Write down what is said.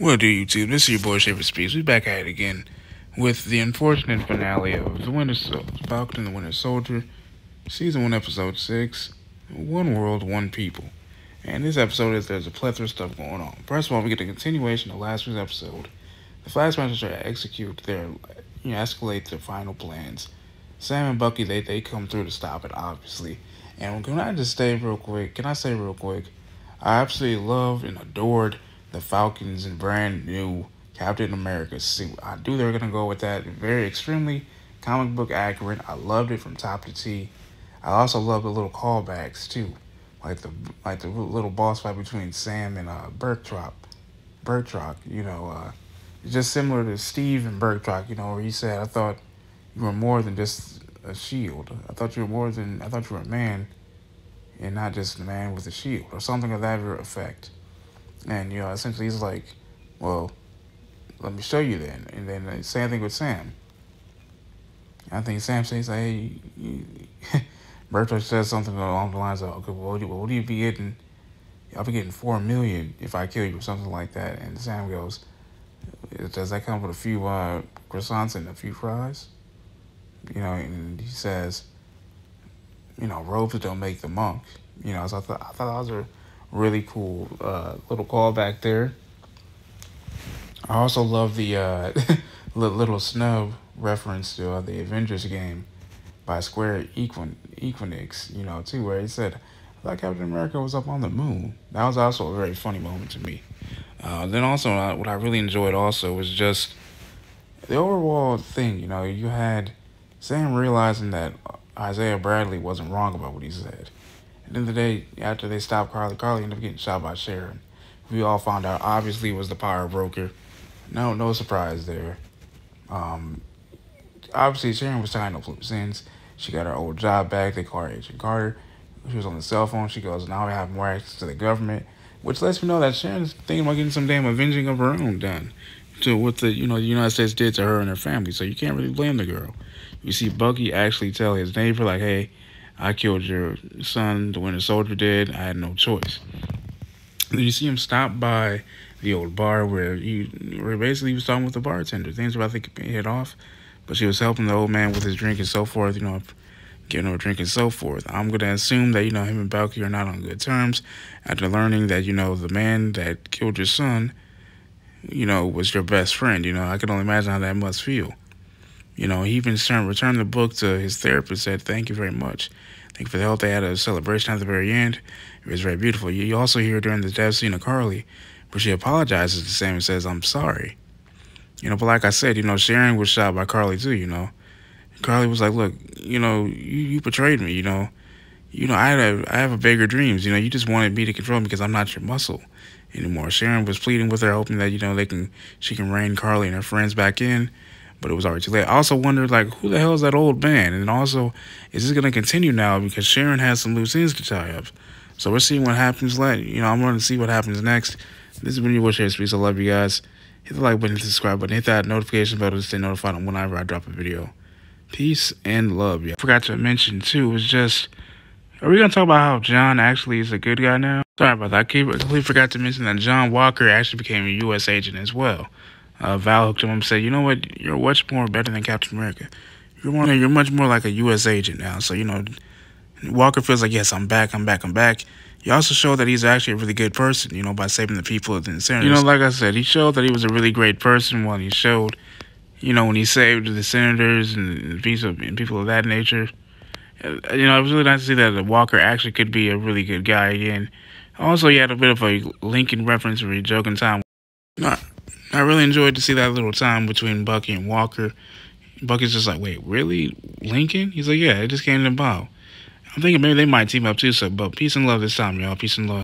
What do YouTube? This is your boy Shaver Speaks. We back at it again with the unfortunate finale of Falcon and the Winter Soldier, Season 1, Episode 6, One World, One People. And this episode there's a plethora of stuff going on. First of all, we get a continuation of last week's episode. The Flag Smashers try to execute escalate their final plans. Sam and Bucky, they come through to stop it, obviously. And can I say real quick, I absolutely loved and adored the Falcon's brand new Captain America suit. I knew they were going to go with that. Very extremely comic book accurate. I loved it from top to T. I also love the little callbacks too. Like the little boss fight between Sam and Bertrock, just similar to Steve and Bertrock, where he said, I thought you were more than just a shield. I thought you were a man and not just a man with a shield, or something of that effect. And, essentially he's like, well, let me show you then. And then same thing with Sam. I think Sam says, hey, Bertolt says something along the lines of, okay, well, what do you be getting? I'll be getting $4 million if I kill you, or something like that. And Sam goes, does that come with a few croissants and a few fries? And he says, robes don't make the monk. So I thought that was a really cool little callback there. I also love the little snub reference to the Avengers game by Square Enix, too, where he said, I thought Captain America was up on the moon. That was also a very funny moment to me. Then also, what I really enjoyed also was just the overall thing. You had Sam realizing that Isaiah Bradley wasn't wrong about what he said. At the end of the day, after they stopped Carly ended up getting shot by Sharon. We all found out, obviously, it was the power broker. No surprise there. Obviously, Sharon was tying up loose ends. She got her old job back. They called her Agent Carter. She was on the cell phone. She goes, now we have more access to the government, which lets me know that Sharon's thinking about getting some damn avenging of her own done to what the United States did to her and her family. So you can't really blame the girl. You see Bucky actually tell his neighbor, like, hey, I killed your son, the Winter Soldier did. I had no choice. Then you see him stop by the old bar where basically he was talking with the bartender. Things were about to hit off, but she was helping the old man with his drink and so forth, giving him a drink and so forth. I'm going to assume that, him and Bucky are not on good terms after learning that, the man that killed your son, was your best friend. I can only imagine how that must feel. He even returned the book to his therapist, said, thank you very much. Thank you for the help. They had a celebration at the very end. It was very beautiful. You also hear during the death scene of Carly, where she apologizes to Sam and says, I'm sorry. But like I said, Sharon was shot by Carly too, Carly was like, look, you betrayed me, I have bigger dreams, you just wanted me to control me because I'm not your muscle anymore. Sharon was pleading with her, hoping that, she can rein Carly and her friends back in. But it was already too late. I also wondered, like, who the hell is that old man? And also, is this going to continue now? Because Sharon has some loose ends to tie up. So we're seeing what happens. I'm going to see what happens next. This is when you Shaver Speaks. I love you guys. Hit the like button, hit the subscribe button, hit that notification bell to stay notified on whenever I drop a video. Peace and love, y'all. Forgot to mention, too, was just, are we going to talk about how John actually is a good guy now? Sorry about that. I completely forgot to mention that John Walker actually became a U.S. agent as well. Val hooked him up and said, you know what, you're much more better than Captain America. You're much more like a U.S. agent now. So, Walker feels like, yes, I'm back. He also showed that he's actually a really good person, by saving the people of the senators. Like I said, he showed that he was a really great person when he showed, when he saved the senators and people of that nature. It was really nice to see that Walker actually could be a really good guy again. Also, he had a bit of a Lincoln reference where he joking time. I really enjoyed to see that little time between Bucky and Walker. Bucky's just like, wait, really? Lincoln? He's like, yeah, it just came to bow. I'm thinking maybe they might team up too, but peace and love this time, y'all. Peace and love.